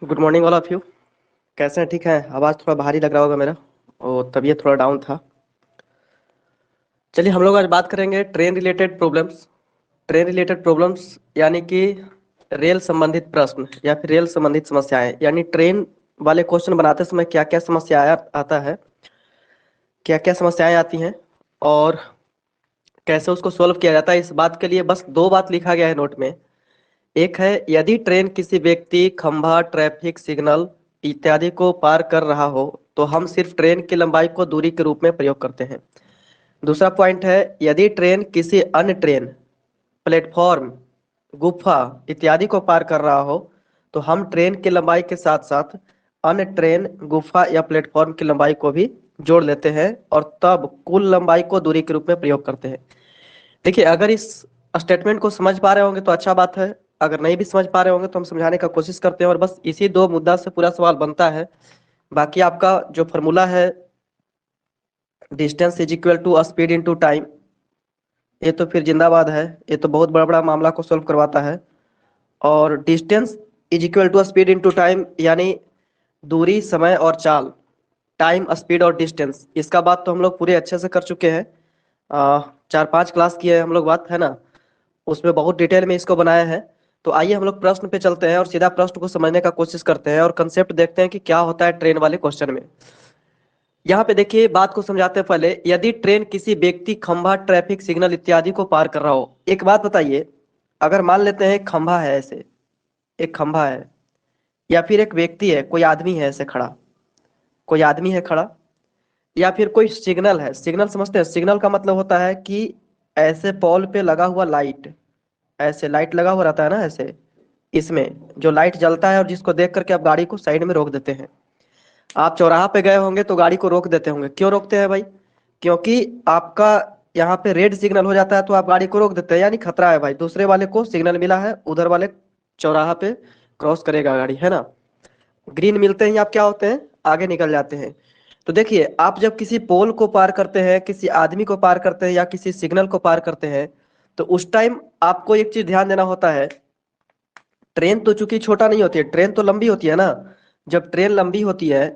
Good morning all of you. कैसे हैं? ठीक है। आवाज़ थोड़ा भारी लग रहा होगा मेरा और तबीयत थोड़ा डाउन था। चलिए हम लोग आज बात करेंगे train related problems. Train related problems यानी कि रेल संबंधित प्रश्न या फिर रेल संबंधित समस्याएं, यानी ट्रेन वाले क्वेश्चन बनाते समय क्या क्या समस्या आता है, क्या क्या समस्याएं आती हैं और कैसे उसको सोल्व किया जाता है। इस बात के लिए बस दो बात लिखा गया है नोट में। एक है, यदि ट्रेन किसी व्यक्ति, खंभा, ट्रैफिक सिग्नल इत्यादि को पार कर रहा हो तो हम सिर्फ ट्रेन की लंबाई को दूरी के रूप में प्रयोग करते हैं। दूसरा पॉइंट है, यदि ट्रेन किसी अन्य ट्रेन, प्लेटफॉर्म, गुफा इत्यादि को पार कर रहा हो तो हम ट्रेन की लंबाई के साथ साथ अन्य ट्रेन, गुफा या प्लेटफॉर्म की लंबाई को भी जोड़ लेते हैं और तब कुल लंबाई को दूरी के रूप में प्रयोग करते हैं। देखिए, अगर इस स्टेटमेंट को समझ पा रहे होंगे तो अच्छा बात है। अगर नहीं भी समझ पा रहे होंगे तो हम समझाने का कोशिश करते हैं और बस इसी दो मुद्दा से पूरा सवाल बनता है। बाकी आपका जो फॉर्मूला है, distance is equal to speed into time, ये तो फिर जिंदाबाद है। ये तो बहुत बड़ा बड़ा मामला को सॉल्व करवाता है। और distance is equal to speed into time यानी दूरी, समय और चाल, टाइम, स्पीड और डिस्टेंस, इसका बात तो हम लोग पूरे अच्छे से कर चुके हैं। 4-5 क्लास की है हम लोग बात, है ना। उसमें बहुत डिटेल में इसको बनाया है। तो आइए हम लोग प्रश्न पे चलते हैं और सीधा प्रश्न को समझने का कोशिश करते हैं और कंसेप्ट देखते हैं कि क्या होता है ट्रेन वाले क्वेश्चन में। यहाँ पे देखिए, बात को समझाते हैं पहले। यदि ट्रेन किसी व्यक्ति, खंभा, ट्रैफिक सिग्नल इत्यादि को पार कर रहा हो, एक बात बताइए, अगर मान लेते हैं खंभा है, ऐसे एक खंभा है या फिर एक व्यक्ति है, कोई आदमी है ऐसे खड़ा, कोई आदमी है खड़ा, या फिर कोई सिग्नल है। सिग्नल समझते हैं? सिग्नल का मतलब होता है कि ऐसे पोल पे लगा हुआ लाइट, ऐसे लाइट लगा हुआ रहता है ना, ऐसे इसमें जो लाइट जलता है और जिसको देख करके आप गाड़ी को साइड में रोक देते हैं। आप चौराहा पे गए होंगे तो गाड़ी को रोक देते होंगे। क्यों रोकते हैं भाई? क्योंकि आपका यहाँ पे रेड सिग्नल हो जाता है तो आप गाड़ी को रोक देते हैं, यानी खतरा है भाई, दूसरे वाले को सिग्नल मिला है, उधर वाले चौराहा पे क्रॉस करेगा गाड़ी, है ना। ग्रीन मिलते ही आप क्या होते हैं, आगे निकल जाते हैं। तो देखिए, आप जब किसी पोल को पार करते हैं, किसी आदमी को पार करते हैं या किसी सिग्नल को पार करते हैं तो उस टाइम आपको एक चीज ध्यान देना होता है। ट्रेन तो चूंकि छोटा नहीं होती है, ट्रेन तो लंबी होती है ना। जब ट्रेन लंबी होती है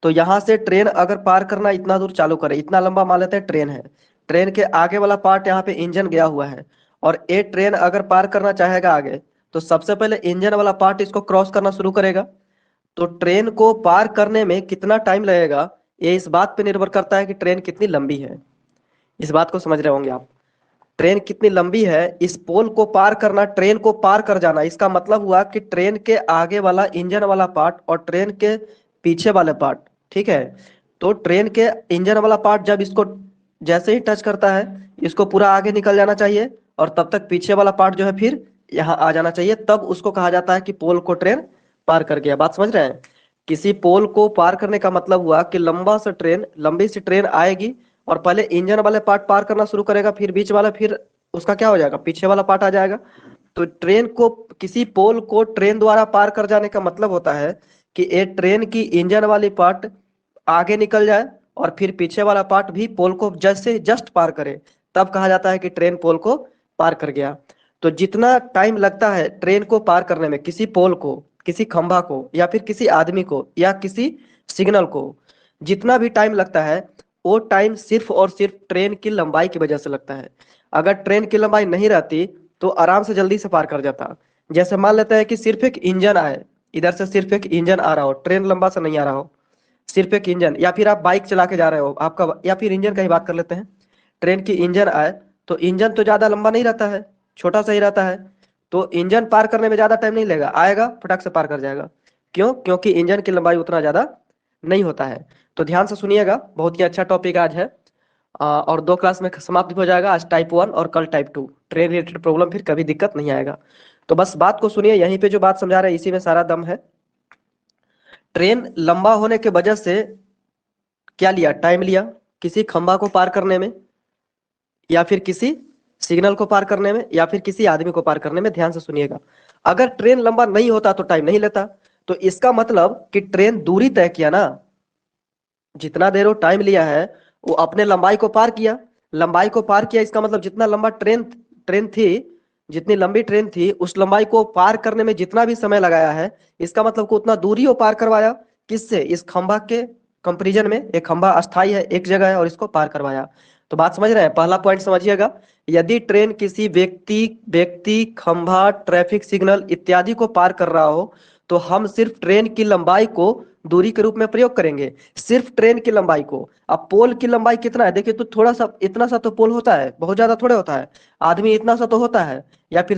तो यहाँ से ट्रेन अगर पार करना इतना दूर चालू करे, इतना लंबा मान लेते हैं ट्रेन है, ट्रेन के आगे वाला पार्ट यहाँ पे इंजन गया हुआ है और ये ट्रेन अगर पार करना चाहेगा आगे तो सबसे पहले इंजन वाला पार्ट इसको क्रॉस करना शुरू करेगा। तो ट्रेन को पार करने में कितना टाइम लगेगा, ये इस बात पे निर्भर करता है कि ट्रेन कितनी लंबी है। इस बात को समझ रहे होंगे आप। ट्रेन कितनी लंबी है, इस पोल को पार करना, ट्रेन को पार कर जाना, इसका मतलब हुआ कि ट्रेन के आगे वाला इंजन वाला पार्ट और ट्रेन के पीछे वाले पार्ट, ठीक है। तो ट्रेन के इंजन वाला पार्ट जब इसको जैसे ही टच करता है, इसको पूरा आगे निकल जाना चाहिए और तब तक पीछे वाला पार्ट जो है फिर यहाँ आ जाना चाहिए, तब उसको कहा जाता है कि पोल को ट्रेन पार कर गया। बात समझ रहे हैं? किसी पोल को पार करने का मतलब हुआ कि लंबी सी ट्रेन आएगी और पहले इंजन वाले पार्ट पार करना शुरू करेगा, फिर बीच वाला, फिर उसका क्या हो जाएगा, पीछे वाला पार्ट आ जाएगा। तो ट्रेन को, किसी पोल को ट्रेन द्वारा पार कर जाने का मतलब होता है कि ये ट्रेन की इंजन वाली पार्ट आगे निकल जाए और फिर पीछे वाला पार्ट भी पोल को जैसे जस्ट पार करे, तब कहा जाता है कि ट्रेन पोल को पार कर गया। तो जितना टाइम लगता है ट्रेन को पार करने में, किसी पोल को, किसी खंभा को या फिर किसी आदमी को या किसी सिग्नल को, जितना भी टाइम लगता है वो टाइम सिर्फ और सिर्फ ट्रेन की लंबाई की वजह से लगता है। अगर ट्रेन की लंबाई नहीं रहती तो आराम से जल्दी से पार कर जाता। जैसे मान लेते हैं कि सिर्फ एक इंजन आए, इधर से सिर्फ एक इंजन आ रहा हो, ट्रेन लंबा से नहीं आ रहा हो, सिर्फ एक इंजन, या फिर आप बाइक चला के जा रहे हो आपका, या फिर इंजन का ही बात कर लेते हैं, ट्रेन की इंजन आए तो इंजन तो ज्यादा लंबा नहीं रहता है, छोटा सा ही रहता है। तो इंजन पार करने में ज्यादा टाइम नहीं लगेगा, आएगा फटाक से पार कर जाएगा। क्यों? क्योंकि इंजन की लंबाई उतना ज्यादा नहीं होता है। तो ध्यान से सुनिएगा, बहुत ही अच्छा टॉपिक आज है। और 2 क्लास में समाप्त हो जाएगा, आज टाइप 1 और कल टाइप 2। ट्रेन रिलेटेड प्रॉब्लम फिर कभी दिक्कत नहीं आएगा। तो बस बात को सुनिए, यहीं पे जो बात समझा रहे हैं इसी में सारा दम है। ट्रेन लंबा होने के वजह से क्या लिया, टाइम लिया, किसी खंभा को पार करने में या फिर किसी सिग्नल को पार करने में या फिर किसी आदमी को पार करने में। ध्यान से सुनिएगा, अगर ट्रेन लंबा नहीं होता तो टाइम नहीं लेता। तो इसका मतलब कि ट्रेन दूरी तय किया ना, जितना देर वो टाइम लिया है वो अपने लंबाई को पार किया। लंबाई को पार किया इसका मतलब जितना लंबा ट्रेन ट्रेन थी, जितनी लंबी ट्रेन थी उस लंबाई को पार करने में जितना भी समय लगाया है, इसका मतलब को उतना दूरी वो पार करवाया। किससे? इस खंभा के कंपैरिजन में। एक खंभा अस्थाई है, एक जगह है, और इसको पार करवाया। तो बात समझ रहे हैं? पहला पॉइंट समझिएगा, यदि ट्रेन किसी व्यक्ति व्यक्ति खंभा, ट्रैफिक सिग्नल इत्यादि को पार कर रहा हो तो हम सिर्फ ट्रेन की लंबाई को दूरी के रूप में प्रयोग करेंगे। सिर्फ ट्रेन की लंबाई को। अब पोल की लंबाई कितना है देखिए, तो थोड़ा सा, इतना सा तो पोल होता है, बहुत ज्यादा थोड़े होता है। आदमी इतना सा तो होता है, या फिर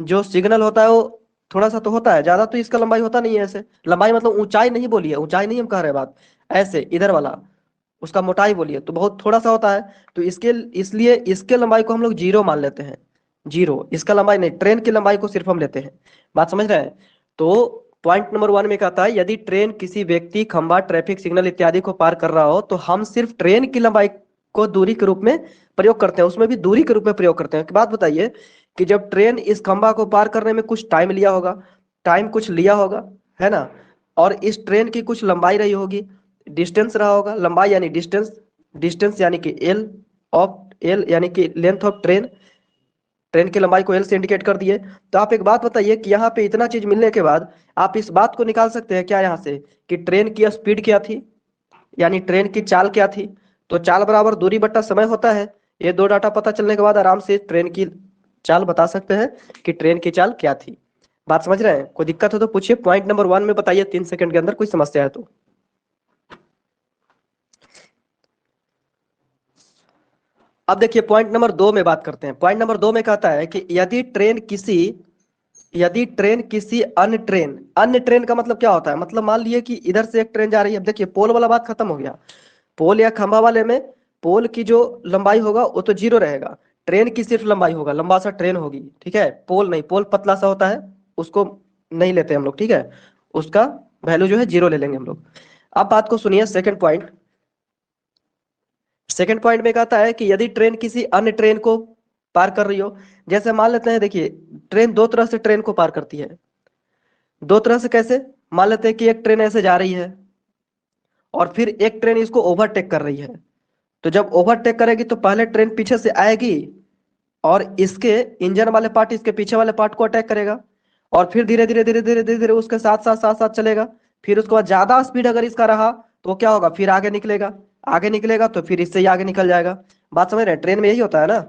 जो सिग्नल होता है वो थोड़ा सा तो होता है, ज्यादा तो इसका लंबाई होता नहीं है। ऐसे लंबाई मतलब ऊंचाई नहीं बोली है, ऊंचाई नहीं हम कह रहे बात, ऐसे इधर वाला उसका मोटाई बोलिए तो बहुत थोड़ा सा होता है। तो इसके इसलिए इसके लंबाई को हम लोग जीरो मान लेते हैं। जीरो, इसका लंबाई नहीं, ट्रेन की लंबाई को सिर्फ हम लेते हैं। बात समझ रहे हैं? तो पॉइंट नंबर 1 में कहता है, यदि ट्रेन किसी व्यक्ति, खंभा, ट्रैफिक सिग्नल इत्यादि को पार कर रहा हो तो हम सिर्फ ट्रेन की लंबाई को दूरी के रूप में प्रयोग करते हैं, उसमें भी दूरी के रूप में प्रयोग करते हैं। एक बात बताइए कि जब ट्रेन इस खंभा को पार करने में कुछ टाइम लिया होगा, टाइम कुछ लिया होगा, है ना, और इस ट्रेन की कुछ लंबाई रही होगी, डिस्टेंस रहा होगा, लंबाई यानी डिस्टेंस, डिस्टेंस यानी कि एल यानी कि लेंथ ऑफ ट्रेन, ट्रेन की लंबाई को एल से इंडिकेट कर दिए। तो आप एक बात बताइए कि यहाँ पे इतना चीज मिलने के बाद आप इस बात को निकाल सकते हैं क्या यहाँ से, कि ट्रेन की स्पीड क्या थी, यानी ट्रेन की चाल क्या थी। तो चाल बराबर दूरी बट्टा समय होता है। ये दो डाटा पता चलने के बाद आराम से ट्रेन की चाल बता सकते हैं कि ट्रेन की चाल क्या थी। बात समझ रहे हैं? कोई दिक्कत हो तो पूछिए। पॉइंट नंबर 1 में बताइए 3 सेकंड के अंदर, कोई समस्या है तो। अब देखिए पॉइंट नंबर 2 में बात करते हैं। पॉइंट नंबर 2 में कहता है कि यदि ट्रेन किसी अन्य ट्रेन का मतलब क्या होता है, मतलब मान लिए कि इधर से एक ट्रेन जा रही है। अब देखिए पोल वाला बात खत्म हो गया। पोल या खंभा वाले में पोल की जो लंबाई होगा वो तो जीरो रहेगा, ट्रेन की सिर्फ लंबाई होगा, लंबा सा ट्रेन होगी, ठीक है। पोल नहीं, पोल पतला सा होता है, उसको नहीं लेते हम लोग, ठीक है, उसका वैल्यू जो है जीरो ले लेंगे हम लोग। अब बात को सुनिए, सेकंड पॉइंट में कहता है कि यदि ट्रेन किसी अन्य ट्रेन को पार कर रही हो, जैसे मान लेते हैं, देखिए ट्रेन दो तरह से ट्रेन को पार करती है। दो तरह से कैसे? मान लेते हैं कि एक ट्रेन ऐसे जा रही है और फिर एक ट्रेन इसको ओवरटेक कर रही है। तो जब ओवरटेक करेगी तो पहले ट्रेन पीछे से आएगी और इसके इंजन वाले पार्ट इसके पीछे वाले पार्ट को अटैक करेगा, और फिर धीरे धीरे धीरे धीरे धीरे धीरे उसके साथ साथ चलेगा। फिर उसके बाद ज्यादा स्पीड अगर इसका रहा तो क्या होगा, फिर आगे निकलेगा तो फिर इससे ही आगे निकल जाएगा। बात समझ रहे हैं? ट्रेन में यही होता है ना।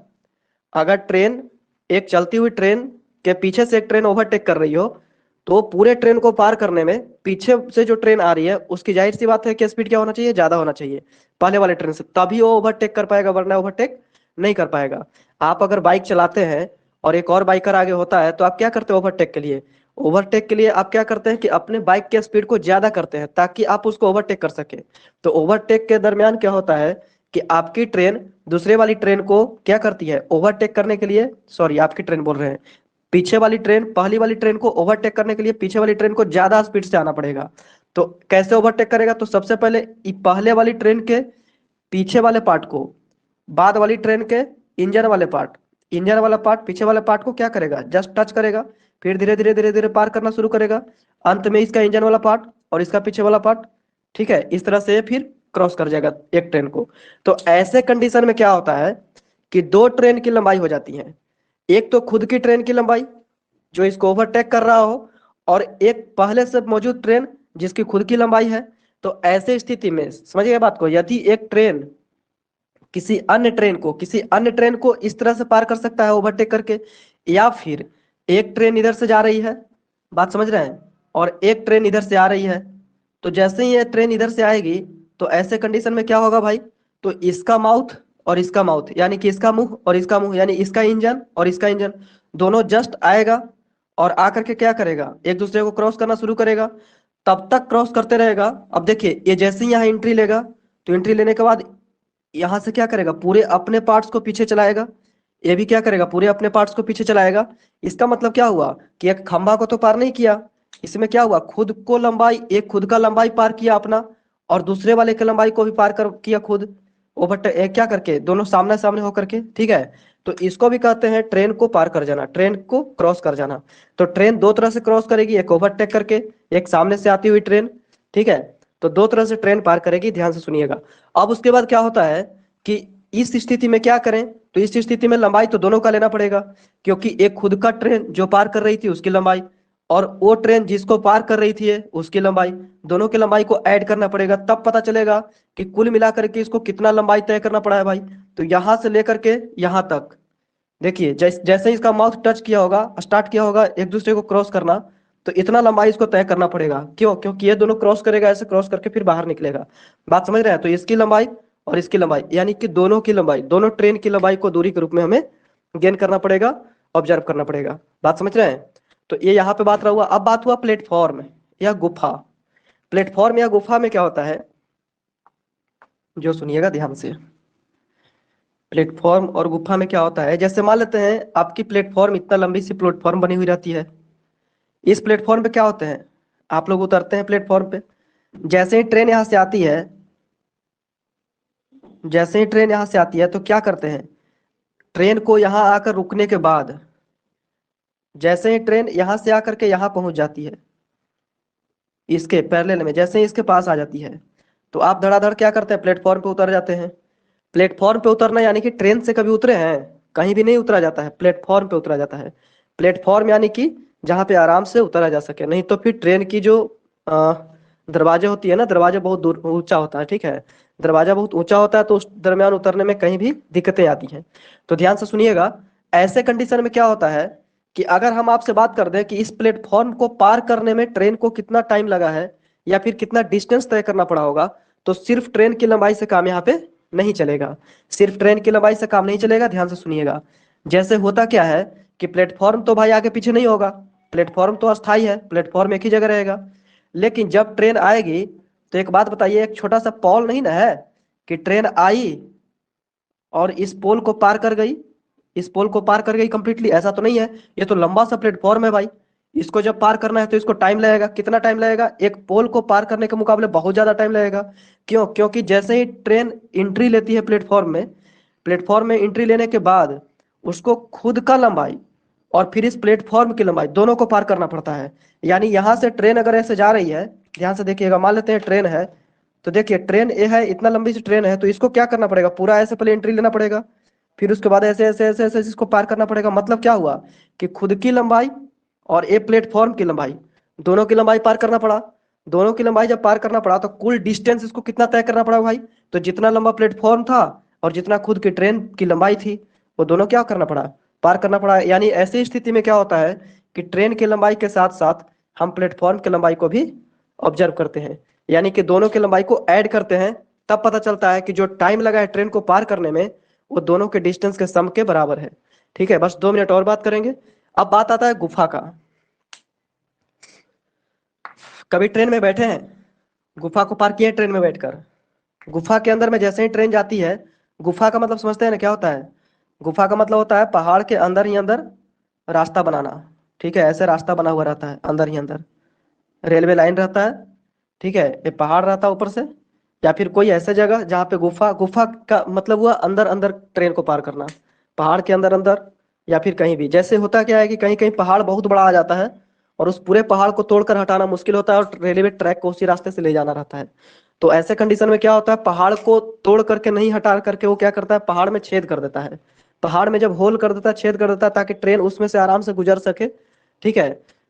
अगर ट्रेन, एक चलती हुई ट्रेन के पीछे से एक ट्रेन ओवरटेक कर रही हो तो पूरे ट्रेन को पार करने में पीछे से जो ट्रेन आ रही है उसकी जाहिर सी बात है कि स्पीड क्या होना चाहिए, ज्यादा होना चाहिए पहले वाले ट्रेन से, तभी वो ओवरटेक कर पाएगा, वरना ओवरटेक नहीं कर पाएगा। आप अगर बाइक चलाते हैं और एक और बाइकर आगे होता है तो आप क्या करते हैं? ओवरटेक के लिए आप क्या करते हैं कि अपने बाइक के स्पीड को ज्यादा करते हैं ताकि आप उसको ओवरटेक कर सके। तो ओवरटेक के दरमियान क्या होता है कि आपकी ट्रेन दूसरे वाली ट्रेन को क्या करती है, ओवरटेक करने के लिए, सॉरी आपकी ट्रेन बोल रहे हैं, पीछे वाली ट्रेन, पहली वाली ट्रेन को ओवरटेक करने के लिए पीछे वाली ट्रेन को ज्यादा स्पीड से आना पड़ेगा। तो कैसे ओवरटेक करेगा? तो सबसे पहले पहले वाली ट्रेन के पीछे वाले पार्ट को, बाद वाली ट्रेन के इंजन वाला पार्ट पीछे वाले पार्ट को क्या करेगा, जस्ट टच करेगा, फिर धीरे धीरे धीरे धीरे पार करना शुरू करेगा। अंत में इसका इंजन वाला पार्ट और इसका पीछे वाला पार्ट, ठीक है, इस तरह से फिर क्रॉस कर जाएगा एक ट्रेन को। तो ऐसे कंडीशन में क्या होता है कि दो ट्रेन की लंबाई हो जाती है। एक तो खुद की ट्रेन की लंबाई जो इसको ओवरटेक कर रहा हो, और एक पहले से मौजूद ट्रेन जिसकी खुद की लंबाई है। तो ऐसे स्थिति में समझिए बात को, यदि एक ट्रेन किसी अन्य ट्रेन को इस तरह से पार कर सकता है ओवरटेक करके, या फिर एक ट्रेन इधर से जा रही है, बात समझ रहे हैं, और एक ट्रेन इधर से आ रही है। तो जैसे ही ये ट्रेन इधर से आएगी तो ऐसे कंडीशन में क्या होगा भाई, तो इसका माउथ और इसका माउथ यानी कि इसका मुंह और इसका मुंह यानी इसका इंजन और इसका इंजन दोनों जस्ट आएगा और आकर के क्या करेगा, एक दूसरे को क्रॉस करना शुरू करेगा। तब तक क्रॉस करते रहेगा। अब देखिए ये जैसे ही यहाँ एंट्री लेगा तो एंट्री लेने के बाद यहां से क्या करेगा, पूरे अपने पार्ट्स को पीछे चलाएगा। ये भी क्या करेगा, पूरे अपने पार्ट्स को पीछे चलाएगा। इसका मतलब क्या हुआ कि एक खंभा को तो पार नहीं किया, इसमें क्या हुआ, खुद का लंबाई पार किया अपना, और दूसरे वाले की लंबाई को भी पार कर किया खुद, ओवरटेक क्या करके, दोनों सामने सामने होकर के, ठीक है। तो इसको भी कहते हैं ट्रेन को पार कर जाना, ट्रेन को क्रॉस कर जाना। तो ट्रेन दो तरह से क्रॉस करेगी, एक ओवरटेक करके, एक सामने से आती हुई ट्रेन, ठीक है। तो दो तरह से ट्रेन पार करेगी, ध्यान से सुनिएगा। अब उसके बाद क्या होता है कि इस स्थिति में क्या करें तो इस स्थिति में लंबाई तो दोनों का लेना पड़ेगा, क्योंकि एक खुद का ट्रेन जो पार कर रही थी उसकी लंबाई, और वो ट्रेन जिसको पार कर रही थी उसकी लंबाई, दोनों की लंबाई को ऐड करना पड़ेगा, तब पता चलेगा कि कुल मिलाकर के इसको कितना लंबाई तय करना पड़ा है भाई। तो यहां से लेकर के यहां तक देखिए, जैसे ही इसका माउथ टच किया होगा, स्टार्ट किया होगा एक दूसरे को क्रॉस करना, तो इतना लंबाई इसको तय करना पड़ेगा। क्यों? क्योंकि ये दोनों क्रॉस करेगा, ऐसे क्रॉस करके फिर बाहर निकलेगा। बात समझ रहे हैं? तो इसकी लंबाई और इसकी लंबाई, यानी कि दोनों की लंबाई, दोनों ट्रेन की लंबाई को दूरी के रूप में हमें गेन करना पड़ेगा, ऑब्जर्व करना पड़ेगा। बात समझ रहे हैं? तो ये यहाँ पे बात रहा हुआ। अब बात हुआ प्लेटफॉर्म या गुफा। प्लेटफॉर्म या गुफा में क्या होता है, जो सुनिएगा ध्यान से। प्लेटफॉर्म और गुफा में क्या होता है, जैसे मान लेते हैं आपकी प्लेटफॉर्म, इतना लंबी सी प्लेटफॉर्म बनी हुई रहती है। इस प्लेटफॉर्म पे क्या होते हैं, आप लोग उतरते हैं प्लेटफॉर्म पे, जैसे ही ट्रेन यहाँ से आती है, जैसे ही ट्रेन यहाँ से आती है तो क्या करते हैं, ट्रेन को यहाँ आकर रुकने के बाद, जैसे ही ट्रेन यहाँ से आकर के यहाँ पहुंच जाती है, इसके पैरेलल में जैसे ही इसके पास आ जाती है, तो आप धड़ाधड़ क्या करते हैं, प्लेटफॉर्म पे उतर जाते हैं। प्लेटफॉर्म पे उतरना यानी कि ट्रेन से कभी उतरे हैं? कहीं भी नहीं उतरा जाता है, प्लेटफॉर्म पे उतरा जाता है। प्लेटफॉर्म यानी कि जहाँ पे आराम से उतरा जा सके, नहीं तो फिर ट्रेन की जो दरवाजे होती है ना, दरवाजा बहुत दूर ऊंचा होता है, ठीक है, दरवाजा बहुत ऊंचा होता है, तो उस दरमियान उतरने में कहीं भी दिक्कतें आती हैं। तो ध्यान से सुनिएगा, ऐसे कंडीशन में क्या होता है कि अगर हम आपसे बात कर दें कि इस प्लेटफॉर्म को पार करने में ट्रेन को कितना टाइम लगा है या फिर कितना डिस्टेंस तय करना पड़ा होगा, तो सिर्फ ट्रेन की लंबाई से काम यहाँ पे नहीं चलेगा। सिर्फ ट्रेन की लंबाई से काम नहीं चलेगा, ध्यान से सुनिएगा। जैसे होता क्या है कि प्लेटफॉर्म तो भाई आगे पीछे नहीं होगा, प्लेटफॉर्म तो अस्थाई है, प्लेटफॉर्म एक ही जगह रहेगा। लेकिन जब ट्रेन आएगी, तो एक बात बताइए, एक छोटा सा पॉल नहीं ना है कि ट्रेन आई और इस पोल को पार कर गई, इस पोल को पार कर गई कंप्लीटली, ऐसा तो नहीं है। ये तो लंबा सा प्लेटफॉर्म है भाई, इसको जब पार करना है तो इसको टाइम लगेगा। कितना टाइम लगेगा? एक पोल को पार करने के मुकाबले बहुत ज्यादा टाइम लगेगा। क्यों? क्योंकि जैसे ही ट्रेन एंट्री लेती है प्लेटफॉर्म में एंट्री लेने के बाद उसको खुद का लंबाई और फिर इस प्लेटफॉर्म की लंबाई दोनों को पार करना पड़ता है। यानी यहां से ट्रेन अगर ऐसे जा रही है, ध्यान से देखिएगा, मान लेते हैं ट्रेन है, तो देखिए ट्रेन ये है, इतना लंबी सी ट्रेन है, तो इसको क्या करना पड़ेगा, पूरा ऐसे पहले एंट्री लेना पड़ेगा, फिर उसके बाद ऐसे ऐसे ऐसे ऐसे इसको पार करना पड़ेगा। मतलब क्या हुआ कि खुद की लंबाई और ए प्लेटफॉर्म की लंबाई, दोनों की लंबाई पार करना पड़ा। दोनों की लंबाई जब पार करना पड़ा तो कुल डिस्टेंस इसको कितना तय करना पड़ा भाई, तो जितना लंबा प्लेटफॉर्म था और जितना खुद की ट्रेन की लंबाई थी, वो दोनों क्या करना पड़ा, पार करना पड़ा। यानी ऐसी स्थिति में क्या होता है कि ट्रेन की लंबाई के साथ साथ हम प्लेटफॉर्म की लंबाई को भी ऑब्जर्व करते हैं, यानी कि दोनों की लंबाई को ऐड करते हैं, तब पता चलता है कि जो टाइम लगा है ट्रेन को पार करने में, वो दोनों के डिस्टेंस के सम के बराबर है। ठीक है, बस 2 मिनट और बात करेंगे। अब बात आता है गुफा का। कभी ट्रेन में बैठे हैं, गुफा को पार किए ट्रेन में बैठकर, गुफा के अंदर में जैसे ही ट्रेन जाती है, गुफा का मतलब समझते हैं ना क्या होता है? गुफा का मतलब होता है पहाड़ के अंदर ही अंदर रास्ता बनाना। ठीक है, ऐसे रास्ता बना हुआ रहता है अंदर ही अंदर, रेलवे लाइन रहता है, ठीक है, ये पहाड़ रहता है ऊपर से, या फिर कोई ऐसा जगह जहाँ पे गुफा, गुफा का मतलब हुआ अंदर अंदर ट्रेन को पार करना, पहाड़ के अंदर अंदर, या फिर कहीं भी। जैसे होता क्या है कि कहीं कहीं पहाड़ बहुत बड़ा आ जाता है और उस पूरे पहाड़ को तोड़कर हटाना मुश्किल होता है और रेलवे ट्रैक को उसी रास्ते से ले जाना रहता है। तो ऐसे कंडीशन में क्या होता है, पहाड़ को तोड़ करके नहीं हटा करके वो क्या करता है, पहाड़ में छेद कर देता है। पहाड़ में जब होल कर देता है, छेद कर देता है, ताकि ट्रेन उसमें से आराम से गुजर सके। ठीक है,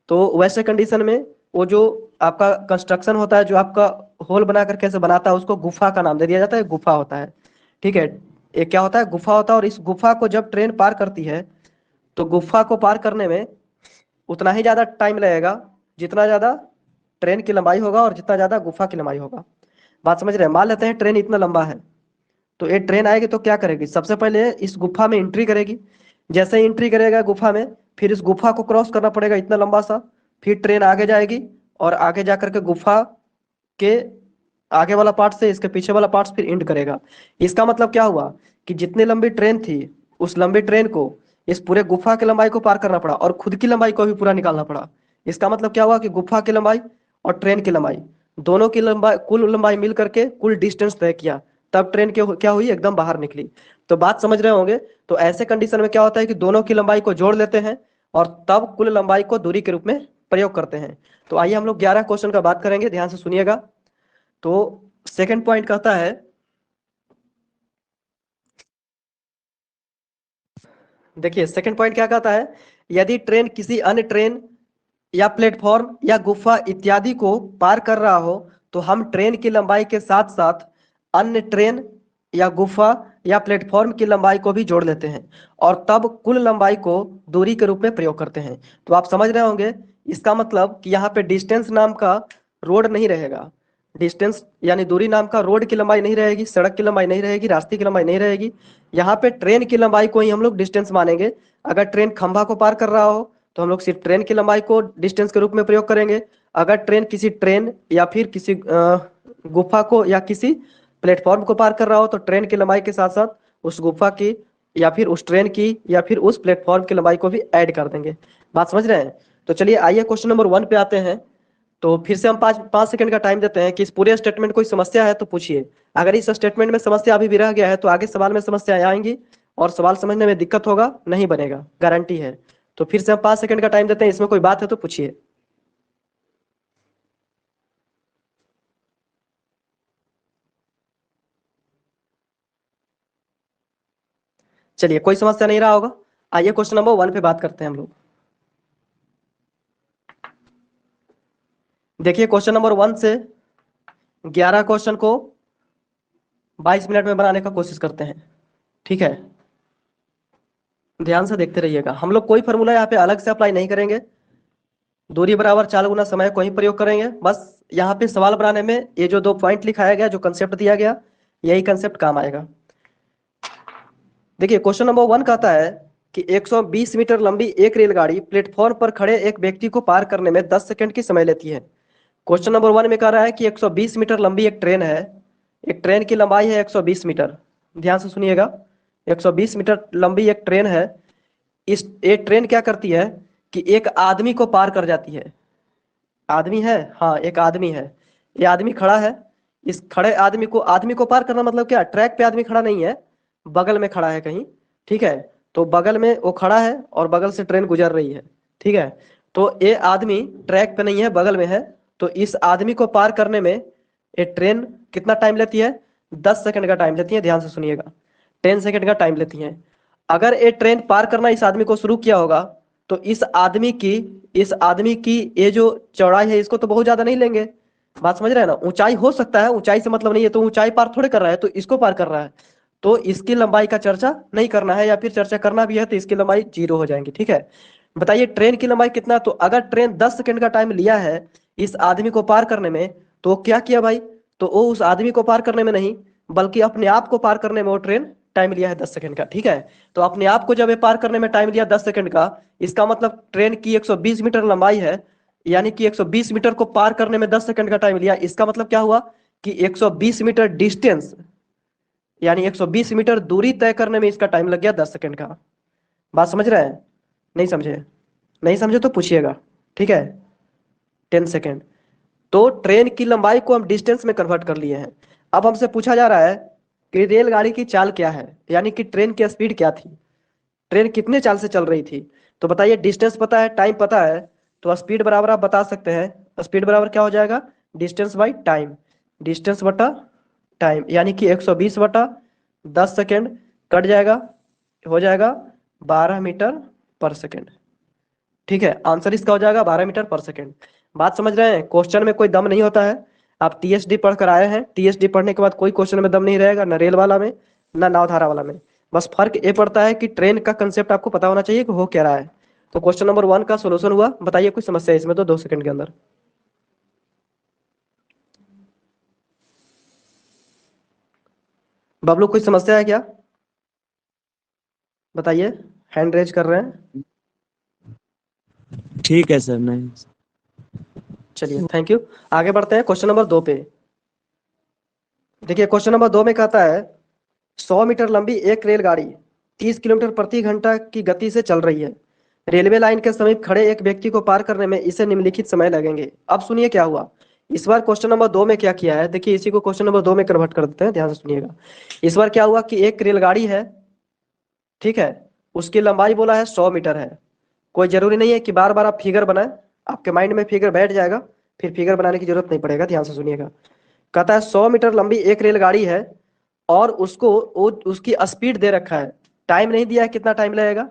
तो वैसे कंडीशन में वो जो आपका कंस्ट्रक्शन होता है, जो आपका होल बना करके ऐसे बनाता है, उसको गुफा का नाम दे दिया जाता है, गुफा होता है। ठीक है, ये क्या होता है, गुफा होता है। और इस गुफा को जब ट्रेन पार करती है, तो गुफा को पार करने में उतना ही ज्यादा टाइम लगेगा जितना ज्यादा ट्रेन की लंबाई होगा और जितना ज्यादा गुफा की लंबाई होगा। बात समझ रहे हैं? मान लेते हैं ट्रेन इतना लंबा है, तो ये ट्रेन आएगी तो क्या करेगी, सबसे पहले इस गुफा में एंट्री करेगी। जैसे ही एंट्री करेगा गुफा में, फिर इस गुफा को क्रॉस करना पड़ेगा इतना लंबा सा, फिर ट्रेन आगे जाएगी और आगे जा करके गुफा के आगे वाला पार्ट से इसके पीछे वाला पार्ट फिर एंड करेगा। इसका मतलब क्या हुआ कि जितनी लंबी ट्रेन थी, उस लंबी ट्रेन को इस पूरे गुफा की लंबाई को पार करना पड़ा और खुद की लंबाई को भी पूरा निकालना पड़ा। इसका मतलब क्या हुआ कि गुफा की लंबाई और ट्रेन की लंबाई, दोनों की लंबाई, कुल लंबाई मिल करके कुल डिस्टेंस तय किया, तब ट्रेन के क्या हुई, एकदम बाहर निकली। तो बात समझ रहे होंगे। तो ऐसे कंडीशन में क्या होता है कि दोनों की लंबाई को जोड़ लेते हैं और तब कुल लंबाई को दूरी के रूप में प्रयोग करते हैं। तो आइए हम लोग 11 क्वेश्चन का बात करेंगे, ध्यान से सुनिएगा। तो सेकंड पॉइंट कहता है देखिए सेकंड पॉइंट क्या कहता है, यदि ट्रेन किसी अन्य ट्रेन या प्लेटफॉर्म या गुफा इत्यादि को पार कर रहा हो तो हम ट्रेन की लंबाई के साथ साथ अन्य ट्रेन या गुफा या प्लेटफॉर्म की लंबाई को भी जोड़ लेते हैं और तब कुल लंबाई को दूरी के रूप में प्रयोग करते हैं। तो आप समझ रहे होंगे, इसका मतलब कि यहाँ पे डिस्टेंस नाम का रोड नहीं रहेगा। डिस्टेंस यानी दूरी नाम का रोड की लंबाई नहीं रहेगी, सड़क की लंबाई नहीं रहेगी, रास्ते की लंबाई नहीं रहेगी। यहाँ पे ट्रेन की लंबाई को ही हम लोग डिस्टेंस मानेंगे। अगर ट्रेन खंभा को पार कर रहा हो तो हम लोग सिर्फ ट्रेन की लंबाई को डिस्टेंस के रूप में प्रयोग करेंगे। अगर ट्रेन किसी ट्रेन या फिर किसी गुफा को या किसी प्लेटफॉर्म को पार कर रहा हो तो ट्रेन की लंबाई के साथ साथ उस गुफा की या फिर उस ट्रेन की या फिर उस प्लेटफॉर्म की लंबाई को भी ऐड कर देंगे। बात समझ रहे हैं? तो चलिए आइए क्वेश्चन नंबर 1 पे आते हैं। तो फिर से हम पाँच पाँच सेकंड का टाइम देते हैं कि इस पूरे स्टेटमेंट कोई समस्या है तो पूछिए। अगर इस स्टेटमेंट में समस्या अभी भी रह गया है तो आगे सवाल में समस्या आएंगी और सवाल समझने में दिक्कत होगा, नहीं बनेगा, गारंटी है। तो फिर से हम 5 सेकंड का टाइम देते हैं, इसमें कोई बात है तो पूछिए। चलिए कोई समस्या नहीं रहा होगा। आइए क्वेश्चन नंबर 1 पे बात करते हैं हम लोग। देखिए क्वेश्चन नंबर 1 से 11 क्वेश्चन को 22 मिनट में बनाने का कोशिश करते हैं, ठीक है? ध्यान से देखते रहिएगा। हम लोग कोई फॉर्मूला यहाँ पे अलग से अप्लाई नहीं करेंगे, दूरी बराबर 4 गुना समय को ही प्रयोग करेंगे। बस यहाँ पे सवाल बनाने में ये जो 2 पॉइंट लिखाया गया, जो कंसेप्ट दिया गया, यही कंसेप्ट काम आएगा। देखिए क्वेश्चन नंबर 1 कहता है कि 120 मीटर लंबी एक रेलगाड़ी प्लेटफॉर्म पर खड़े एक व्यक्ति को पार करने में 10 सेकंड की समय लेती है। क्वेश्चन नंबर 1 में कह रहा है कि 120 मीटर लंबी एक ट्रेन है, एक ट्रेन की लंबाई है 120 मीटर। ध्यान से सुनिएगा, 120 मीटर लंबी एक ट्रेन है। इस एक ट्रेन क्या करती है कि एक आदमी को पार कर जाती है। आदमी है, हाँ एक आदमी है, ये आदमी खड़ा है। इस खड़े आदमी को पार करना मतलब क्या, ट्रैक पे आदमी खड़ा नहीं है, बगल में खड़ा है कहीं, ठीक है? तो बगल में वो खड़ा है और बगल से ट्रेन गुजर रही है, ठीक है? तो ये आदमी ट्रैक पे नहीं है, बगल में है। तो इस आदमी को पार करने में ये ट्रेन कितना टाइम लेती है? 10 सेकंड का टाइम लेती है। ध्यान से सुनिएगा, 10 सेकंड का टाइम लेती है। अगर ये ट्रेन पार करना इस आदमी को शुरू किया होगा तो इस आदमी की ये जो चौड़ाई है इसको तो बहुत ज्यादा नहीं लेंगे। बात समझ रहे हैं ना? ऊंचाई हो सकता है, ऊंचाई से मतलब नहीं है, तो ऊंचाई पार थोड़े कर रहा है, तो इसको पार कर रहा है। तो इसकी लंबाई का चर्चा नहीं करना है, या फिर चर्चा करना भी है तो इसकी लंबाई 0 हो जाएंगी, ठीक है? बताइए ट्रेन की लंबाई कितना? तो अगर ट्रेन 10 सेकंड का टाइम लिया है इस आदमी को पार करने में, तो क्या किया भाई? तो वो उस आदमी को पार करने में नहीं बल्कि अपने आप को पार करने में वो ट्रेन टाइम लिया है 10 सेकंड का, ठीक है? तो अपने आप को जब ये पार करने में टाइम लिया 10 सेकंड का, इसका मतलब ट्रेन की 120 मीटर लंबाई है, यानी कि 120 मीटर को पार करने में 10 सेकंड का टाइम लिया। इसका मतलब क्या हुआ कि 120 मीटर डिस्टेंस यानी 120 मीटर दूरी तय करने में इसका टाइम लग गया 10 सेकंड का। बात समझ रहे हैं? नहीं समझे? नहीं समझे तो पूछिएगा, ठीक है? 10 सेकंड। तो ट्रेन की लंबाई को हम डिस्टेंस में कन्वर्ट कर लिए हैं। अब हमसे पूछा जा रहा है कि रेलगाड़ी की चाल क्या है, यानी कि ट्रेन की स्पीड क्या थी, ट्रेन कितने चाल से चल रही थी। तो बताइए डिस्टेंस पता है, टाइम पता है, तो स्पीड बराबर आप बता सकते हैं। स्पीड बराबर क्या हो जाएगा? डिस्टेंस बाई टाइम, डिस्टेंस बटा टाइम, यानी कि 120 बटा 10 सेकेंड कट जाएगा, हो जाएगा 12 मीटर पर सेकेंड, ठीक है? आंसर इसका हो जाएगा 12 मीटर पर सेकेंड। बात समझ रहे हैं? क्वेश्चन में कोई दम नहीं होता है। आप टीएसडी पढ़ कर आए हैं, टीएसडी पढ़ने के बाद कोई क्वेश्चन में दम नहीं रहेगा, ना रेल वाला में ना नावधारा वाला में। बस फर्क ये पड़ता है कि ट्रेन का कंसेप्ट आपको पता होना चाहिए कि हो क्या रहा है। तो क्वेश्चन नंबर 1 का सोल्यूशन हुआ। बताइए कोई समस्या है इसमें तो 2 सेकंड के अंदर। बबलू कोई समस्या है क्या? बताइए, हैंड रेज कर रहे हैं। ठीक है सर। नहीं चलिए थैंक यू। आगे बढ़ते हैं क्वेश्चन नंबर 2 पे। देखिए क्वेश्चन नंबर 2 में कहता है 100 मीटर लंबी एक रेलगाड़ी 30 किलोमीटर प्रति घंटा की गति से चल रही है। रेलवे लाइन के समीप खड़े एक व्यक्ति को पार करने में इसे निम्नलिखित समय लगेंगे। अब सुनिए क्या हुआ। इस बार क्वेश्चन नंबर 2 में क्या किया है, देखिए इसी को क्वेश्चन नंबर 2 में कन्वर्ट कर देते हैं, ध्यान से सुनिएगा। इस बार क्या हुआ कि एक रेलगाड़ी है, ठीक है? उसकी लंबाई बोला है 100 मीटर है। कोई जरूरी नहीं है कि बार बार आप फिगर बनाएं, आपके माइंड में फिगर बैठ जाएगा, फिर फिगर बनाने की जरूरत नहीं पड़ेगा। ध्यान से सुनिएगा, कहता है 100 मीटर लंबी एक रेलगाड़ी है और उसको उसकी स्पीड दे रखा है, टाइम नहीं दिया है कितना टाइम लगेगा।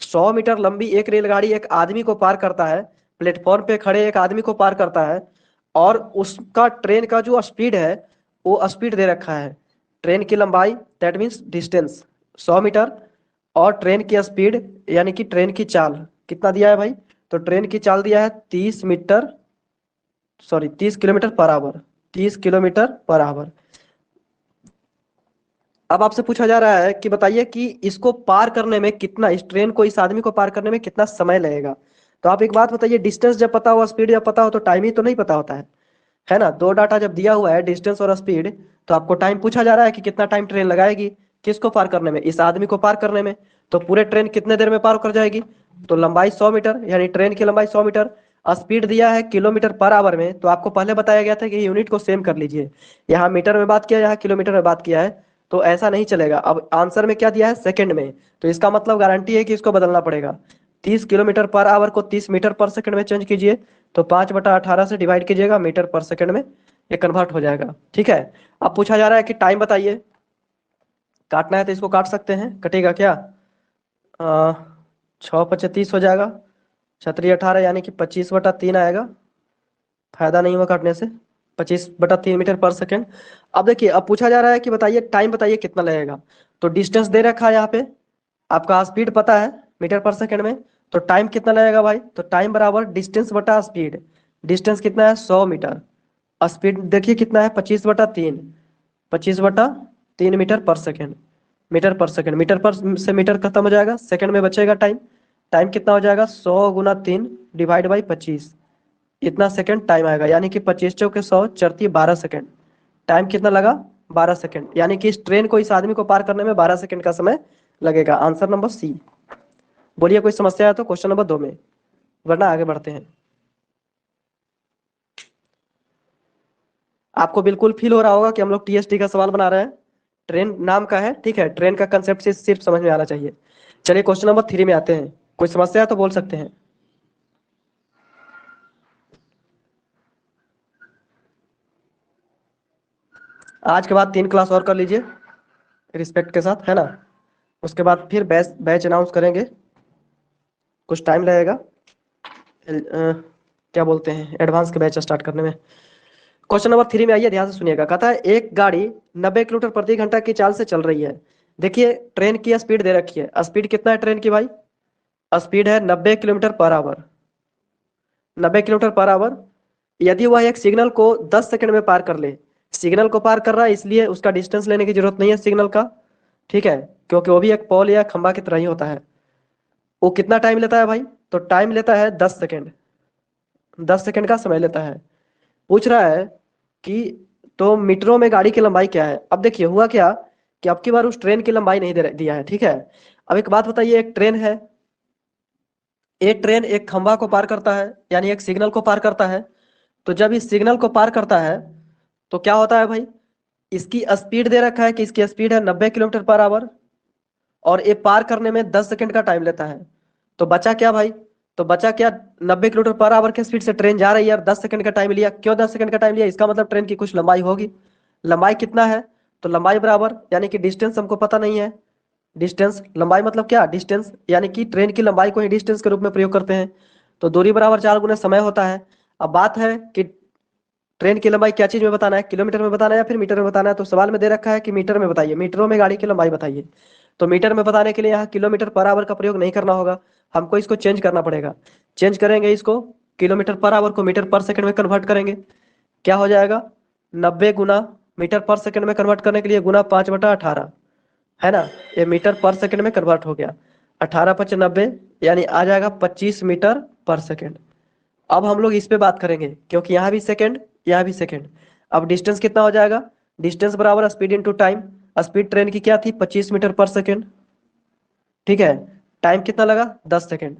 100 मीटर लंबी एक रेलगाड़ी एक आदमी को पार करता है, प्लेटफॉर्म पे खड़े एक आदमी को पार करता है, और उसका ट्रेन का जो स्पीड है वो स्पीड दे रखा है। ट्रेन की लंबाई दैट मीन्स डिस्टेंस 100 मीटर, और ट्रेन की स्पीड यानी कि ट्रेन की चाल कितना दिया है भाई? तो ट्रेन की चाल दिया है 30 kilometre per hour. 30 kilometre per hour. अब आपसे पूछा जा रहा है कि बताइए कि इसको पार करने में कितना, इस ट्रेन को, इस आदमी को पार करने में कितना समय लगेगा। तो आप एक बात बताइए, डिस्टेंस जब पता हो, स्पीड जब पता हो, तो टाइम ही तो नहीं पता होता है ना। दो डाटा जब दिया हुआ है, डिस्टेंस और स्पीड, तो आपको टाइम पूछा जा रहा है कि कितना टाइम ट्रेन लगाएगी किसको पार करने में, इस आदमी को पार करने में। तो पूरे ट्रेन कितने देर में पार कर जाएगी? तो लंबाई 100 मीटर, यानी ट्रेन की लंबाई 100 मीटर, स्पीड दिया है किलोमीटर पर आवर में, तो आपको पहले बताया गया था कि यूनिट को सेम कर लीजिए। यहाँ मीटर में बात किया, यहाँ किलोमीटर में बात किया है, तो ऐसा नहीं चलेगा। अब आंसर में क्या दिया है? सेकंड में, तो इसका मतलब गारंटी है कि इसको बदलना पड़ेगा। 30 किलोमीटर पर आवर को 30 मीटर पर सेकंड में चेंज कीजिए, तो 5/18 से डिवाइड कीजिएगा, मीटर पर सेकंड में ये कन्वर्ट हो जाएगा। ठीक है। अब पूछा जा रहा है कि टाइम बताइए। काटना है तो इसको काट सकते हैं, कटेगा क्या? 6×5 = 30 हो जाएगा, 6×3 = 18, यानी कि 25/3 आएगा। फायदा नहीं हुआ काटने से। 25/3 मीटर पर सेकंड। अब देखिए, अब पूछा जा रहा है कि बताइए टाइम बताइए कितना लगेगा। तो डिस्टेंस दे रखा है यहाँ पे, आपका स्पीड पता है मीटर पर सेकंड में, तो टाइम कितना लगेगा भाई? तो टाइम बराबर डिस्टेंस बटा स्पीड। डिस्टेंस कितना है? 100 मीटर। स्पीड देखिए कितना है? 25/3। 25/3 मीटर पर सेकंड। मीटर पर से मीटर खत्म हो जाएगा, सेकंड में बचेगा टाइम। टाइम कितना हो जाएगा? 100×3 / 25, इतना सेकंड टाइम आएगा, यानी कि 25×4 = 100, चरती 12 सेकंड। टाइम कितना लगा? 12 सेकंड, यानी कि इस ट्रेन को, इस आदमी को पार करने में 12 सेकंड का समय लगेगा। Answer number C. बोलिए कोई समस्या है तो क्वेश्चन नंबर 2 में, वरना आगे बढ़ते हैं। आपको बिल्कुल फील हो रहा होगा कि हम लोग टीएसटी का सवाल बना रहे हैं। ट्रेन नाम का है, ठीक है, ट्रेन का कंसेप्ट से सिर्फ समझ में आना चाहिए। चलिए क्वेश्चन नंबर 3 में आते हैं। कोई समस्या है तो बोल सकते हैं। आज के बाद 3 क्लास और कर लीजिए रिस्पेक्ट के साथ, है ना। उसके बाद फिर बैच बैच अनाउंस करेंगे, कुछ टाइम लगेगा। क्या बोलते हैं, एडवांस के बैच स्टार्ट करने में। क्वेश्चन नंबर 3 में आइए, ध्यान से सुनिएगा। कहता है एक गाड़ी 90 किलोमीटर प्रति घंटा की चाल से चल रही है। देखिए ट्रेन की स्पीड दे रखी है, स्पीड कितना है ट्रेन की भाई? स्पीड है 90 kilometre per hour. 90 kilometre per hour. यदि वह एक सिग्नल को 10 सेकंड में पार कर ले, सिग्नल को पार कर रहा है इसलिए उसका डिस्टेंस लेने की जरूरत नहीं है सिग्नल का, ठीक है, क्योंकि वो भी एक पोल या खंबा की तरह ही होता है। वो कितना टाइम लेता है भाई? तो टाइम लेता है 10 सेकंड। 10 सेकंड का समय लेता है। पूछ रहा है कि तो मीटरों में गाड़ी की लंबाई क्या है। अब देखिए हुआ क्या कि अब की बार उस ट्रेन की लंबाई नहीं दिया है, ठीक है। अब एक बात बताइए, एक ट्रेन है, एक ट्रेन एक खंबा को पार करता है, यानी एक सिग्नल को पार करता है। तो जब इस सिग्नल को पार करता है तो क्या होता है भाई? इसकी स्पीड दे रखा है कि इसकी स्पीड है 90 किलोमीटर पर आवर, और ये पार करने में 10 सेकंड का टाइम लेता है। तो बचा क्या भाई? तो बचा क्या? 90 किलोमीटर पर आवर के स्पीड से ट्रेन जा रही है और 10 सेकंड का टाइम लिया। क्यों 10 सेकंड का टाइम लिया? इसका मतलब ट्रेन की कुछ लंबाई होगी। लंबाई कितना है? तो लंबाई बराबर, यानी कि डिस्टेंस हमको पता नहीं है। डिस्टेंस, लंबाई मतलब क्या? डिस्टेंस, यानी कि ट्रेन की लंबाई को ही डिस्टेंस के रूप में प्रयोग करते हैं। तो दूरी बराबर 4 गुना समय होता है। अब बात है कि ट्रेन की लंबाई क्या चीज में बताना है, किलोमीटर में बताना है या फिर मीटर में बताना है। तो सवाल में दे रखा है कि मीटर में बताइए, मीटरों में गाड़ी की लंबाई बताइए। तो मीटर में बताने के लिए यहाँ किलोमीटर पर आवर का प्रयोग नहीं करना होगा, हमको इसको चेंज करना पड़ेगा। चेंज करेंगे इसको, किलोमीटर पर आवर को मीटर पर सेकंड में कन्वर्ट करेंगे। क्या हो जाएगा? 90 गुना मीटर पर सेकंड में कन्वर्ट करने के लिए गुना 5/18, है ना। ये मीटर पर सेकंड में कन्वर्ट हो गया। 18×5 = 90, यानी आ जाएगा 25 मीटर पर सेकंड। अब हम लोग इस पे बात करेंगे, क्योंकि यहाँ भी सेकंड, यहाँ भी सेकंड। अब डिस्टेंस कितना हो जाएगा? डिस्टेंस बराबर speed into time. Speed train की क्या थी? 25 मीटर पर सेकंड, ठीक है। टाइम कितना लगा? 10 सेकंड।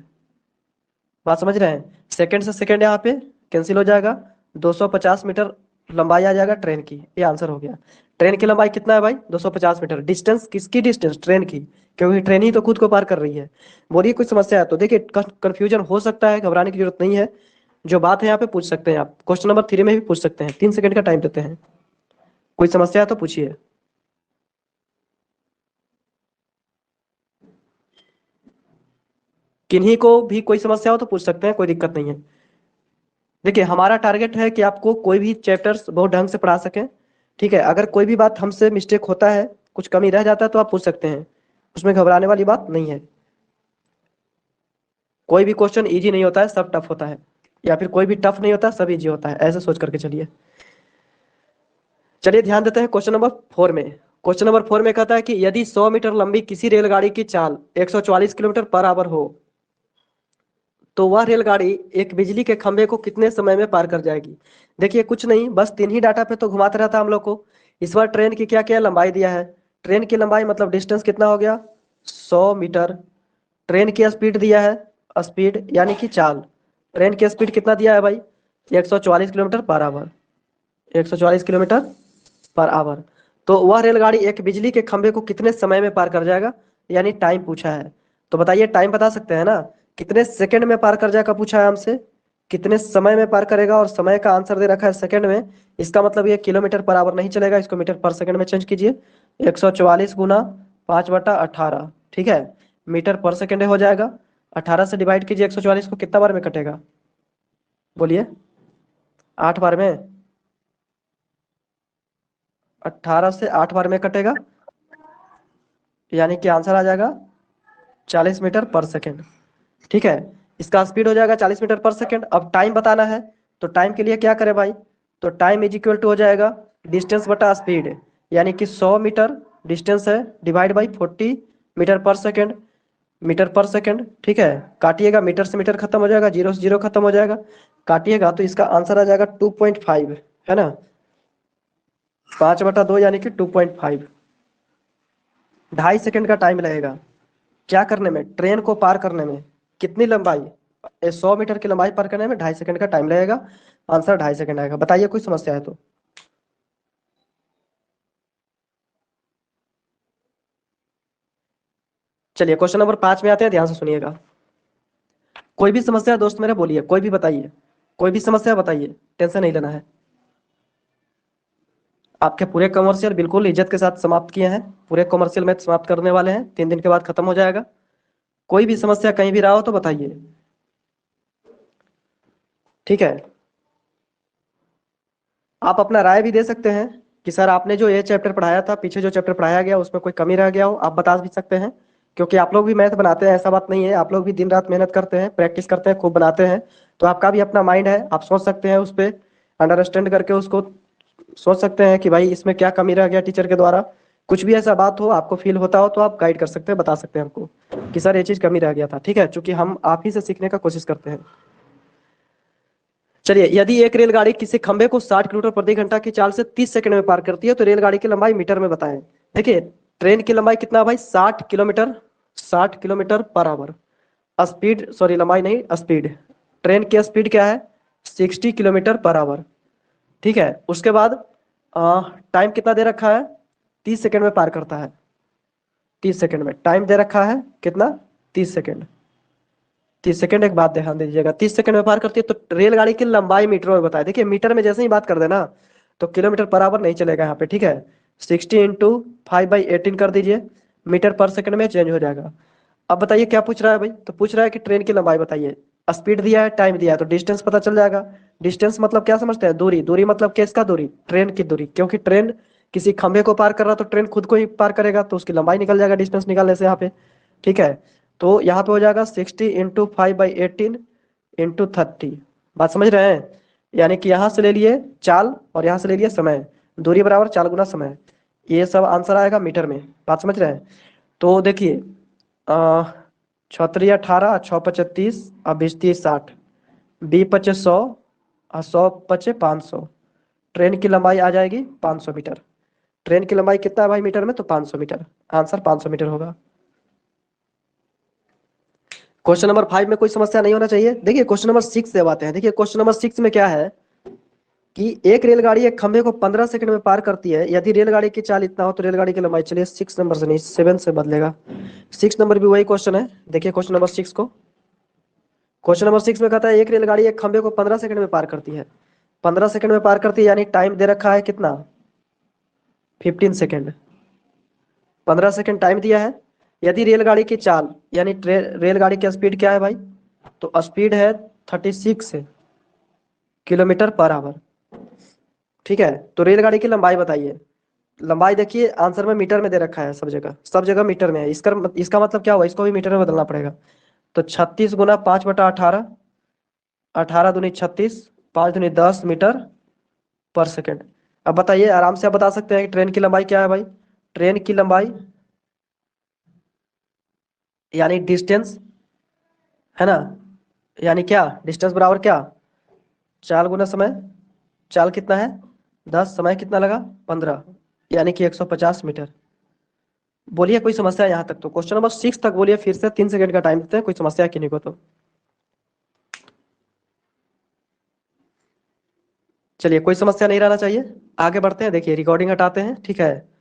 बात समझ रहे हैं? सेकंड से सेकंड यहाँ पे कैंसिल हो जाएगा, 250 मीटर लंबाई आ जाएगा ट्रेन की। ये आंसर हो गया। ट्रेन की लंबाई कितना है भाई? 250 मीटर। डिस्टेंस किसकी? डिस्टेंस ट्रेन की, क्योंकि ट्रेन ही तो खुद को पार कर रही है। बोलिए कुछ समस्या है तो। देखिए कंफ्यूजन हो सकता है, घबराने की जरूरत नहीं है। जो बात है यहाँ पे पूछ सकते हैं आप, क्वेश्चन नंबर 3 में भी पूछ सकते हैं, 3 सेकंड का टाइम देते हैं। कोई समस्या है तो पूछिए। किन्हीं को भी कोई समस्या हो तो पूछ सकते हैं, कोई दिक्कत नहीं है। देखिए हमारा टारगेट है कि आपको कोई भी चैप्टर्स बहुत ढंग से पढ़ा सकें, ठीक है। अगर कोई भी बात हमसे मिस्टेक होता है, कुछ कमी रह जाता है तो आप पूछ सकते हैं, उसमें घबराने वाली बात नहीं है। कोई भी क्वेश्चन इजी नहीं होता है, सब टफ होता है, या फिर कोई भी टफ नहीं होता सब इजी होता है, ऐसे सोच करके चलिए। चलिए ध्यान देते हैं क्वेश्चन नंबर 4 में। क्वेश्चन नंबर 4 में कहता है कि यदि 100 मीटर लंबी किसी रेलगाड़ी की चाल 144 किलोमीटर पर आवर हो, तो वह रेलगाड़ी एक बिजली के खंभे को कितने समय में पार कर जाएगी। देखिए कुछ नहीं, बस तीन ही डाटा पे तो घुमाते रहता हम लोग को। इस बार ट्रेन की क्या क्या लंबाई दिया है, ट्रेन की लंबाई मतलब डिस्टेंस कितना हो गया 100 मीटर। ट्रेन की स्पीड दिया है, स्पीड यानी कि चाल, ट्रेन की स्पीड कितना दिया है भाई 144 kilometre per hour, 144 kilometre per hour. तो वह रेलगाड़ी एक बिजली के खंभे को कितने समय में पार कर जाएगा, यानी टाइम पूछा है। तो बताइए टाइम बता सकते हैं ना, कितने सेकंड में पार कर जाएगा पूछा है हमसे, कितने समय में पार करेगा, और समय का आंसर दे रखा है सेकंड में। इसका मतलब ये किलोमीटर पर आवर नहीं चलेगा, इसको मीटर पर सेकंड में चेंज कीजिए। 144 गुना 5/18, ठीक है, मीटर पर सेकंड हो जाएगा। 18 से डिवाइड कीजिए 144 को, कितना बार में कटेगा बोलिए, 8 बार में, 18 से 8 बार में कटेगा, यानी कि आंसर आ जाएगा 40 मीटर पर सेकेंड, ठीक है। इसका स्पीड हो जाएगा 40 मीटर पर सेकेंड। अब टाइम बताना है, तो टाइम के लिए क्या करें भाई, तो टाइम इज इक्वल टू हो जाएगा डिस्टेंस बटा स्पीड, यानी कि 100 मीटर डिस्टेंस है डिवाइड बाई 40 मीटर पर सेकेंड, मीटर पर सेकेंड, ठीक है। काटिएगा, मीटर से मीटर खत्म हो जाएगा, जीरो से जीरो खत्म हो जाएगा, काटिएगा तो इसका आंसर आ जाएगा 2.5, है ना, 5/2 यानी कि 2.5। 2.5 सेकेंड का टाइम लगेगा क्या करने में, ट्रेन को पार करने में। कितनी लंबाई 100 मीटर की लंबाई पार करने में 2.5 सेकेंड का टाइम लगेगा, आंसर 2.5 सेकेंड आएगा। बताइए कोई समस्या है तो। चलिए क्वेश्चन नंबर 5 में आते हैं, ध्यान से सुनिएगा। कोई भी समस्या दोस्त मेरे बोलिए, कोई भी बताइए, कोई भी समस्या बताइए, टेंशन नहीं लेना है। आपके पूरे कमर्शियल बिल्कुल इज्जत के साथ समाप्त किए हैं, पूरे कमर्शियल मैथ समाप्त करने वाले हैं, 3 दिन के बाद खत्म हो जाएगा। कोई भी समस्या कहीं भी रहा हो तो बताइए, ठीक है। आप अपना राय भी दे सकते हैं कि सर आपने जो ये चैप्टर पढ़ाया था, पीछे जो चैप्टर पढ़ाया गया उसमें कोई कमी रह गया हो, आप बता भी सकते हैं। क्योंकि आप लोग भी मैथ बनाते हैं, ऐसा बात नहीं है, आप लोग भी दिन रात मेहनत करते हैं, प्रैक्टिस करते हैं, खूब बनाते हैं। तो आपका भी अपना माइंड है, आप सोच सकते हैं उस पर, अंडरस्टैंड करके उसको सोच सकते हैं कि भाई इसमें क्या कमी रह गया टीचर के द्वारा। कुछ भी ऐसा बात हो, आपको फील होता हो, तो आप गाइड कर सकते हैं, बता सकते हैं हमको कि सर ये चीज़ कमी रह गया था, ठीक है, क्योंकि हम आप ही से सीखने का कोशिश करते हैं। चलिए, यदि एक रेलगाड़ी किसी खंभे को 60 किलोमीटर प्रति घंटा की चाल से 30 सेकंड में पार करती है, तो रेलगाड़ी की लंबाई मीटर में बताएं। देखिए ट्रेन की लंबाई कितना भाई 60 kilometre, 60 kilometre per hour. Speed, sorry लंबाई नहीं, स्पीड, ट्रेन की स्पीड क्या है 60 किलोमीटर पर आवर, ठीक है। उसके बाद टाइम कितना दे रखा है, 30 सेकंड में पार करता है, 30 सेकंड में टाइम दे रखा है कितना, 30 सेकंड। 30 सेकंड, एक बात ध्यान दीजिएगा, 30 सेकंड में पार करती है, तो रेलगाड़ी की लंबाई मीटरों में बताए। देखिए मीटर में जैसे ही बात कर देना तो किलोमीटर पर आवर नहीं चलेगा यहाँ पे, ठीक है। 60 × 5/18 कर दीजिए, मीटर पर सेकंड में चेंज हो जाएगा। अब बताइए क्या पूछ रहा है भाई, तो पूछ रहा है कि ट्रेन की लंबाई बताइए, स्पीड दिया है, टाइम दिया है, तो डिस्टेंस पता चल जाएगा। डिस्टेंस मतलब क्या समझते हैं, दूरी, दूरी मतलब किसका दूरी, ट्रेन की दूरी, क्योंकि ट्रेन किसी खंभे को पार कर रहा तो ट्रेन खुद को ही पार करेगा, तो उसकी लंबाई निकल जाएगा डिस्टेंस निकालने से यहाँ पे, ठीक है। तो यहाँ पे हो जाएगा 60 × 5/18 × 30। बात समझ रहे हैं, यानी कि यहाँ से ले लिए चाल और यहाँ से ले लिए समय, दूरी बराबर चाल गुना समय, ये सब आंसर आएगा मीटर में। बात समझ रहे हैं। तो देखिए 6×3 = 18, 6×5 = 30, और 20×3 = 60, 20×5 = 100, और 100×5 = 500। ट्रेन की लंबाई आ जाएगी 500 मीटर। ट्रेन की लंबाई कितना है भाई मीटर में, तो 500 मीटर, आंसर 500 मीटर होगा। क्वेश्चन नंबर 5 में कोई समस्या नहीं होना चाहिए। देखिए क्वेश्चन नंबर 6 से अब आते हैं। देखिए क्वेश्चन नंबर 6 में क्या है कि एक रेलगाड़ी एक खंभे को 15 सेकंड में पार करती है, यदि रेलगाड़ी की चाल इतना हो तो रेलगाड़ी की लंबाई, चलिए 6 नंबर से नहीं 7 से बदलेगा, 6 नंबर भी वही क्वेश्चन है। देखिए क्वेश्चन नंबर 6 को, क्वेश्चन नंबर 6 में कहता है एक रेलगाड़ी एक खंभे को 15 सेकंड में पार करती है, 15 सेकंड में पार करती है, यानी टाइम दे रखा है कितना 15 सेकंड, 15 सेकंड टाइम दिया है। यदि रेलगाड़ी की चाल यानी रेलगाड़ी की स्पीड क्या है भाई, तो स्पीड है 36 किलोमीटर पर आवर। ठीक है, तो रेलगाड़ी की लंबाई बताइए। लंबाई देखिए आंसर में मीटर में दे रखा है, सब जगह मीटर में है। इसका मतलब क्या हुआ, इसको भी मीटर में बदलना पड़ेगा। तो 36 × 5/18, 18 दूनी 36, 5 दूनी 10 मीटर पर सेकेंड। अब बताइए, आराम से आप बता सकते हैं कि ट्रेन की लंबाई क्या है भाई। ट्रेन की लंबाई यानी डिस्टेंस, है ना, यानी क्या, डिस्टेंस बराबर क्या, चाल गुना समय। चाल कितना है 10, समय कितना लगा 15, यानी कि 150 मीटर। बोलिए कोई समस्या यहाँ तक, तो क्वेश्चन नंबर 6 तक बोलिए फिर से, 3 सेकंड का टाइम देते हैं, कोई समस्या किन्हीं को तो। चलिए कोई समस्या नहीं रहना चाहिए, आगे बढ़ते हैं। देखिए रिकॉर्डिंग हटाते हैं, ठीक है।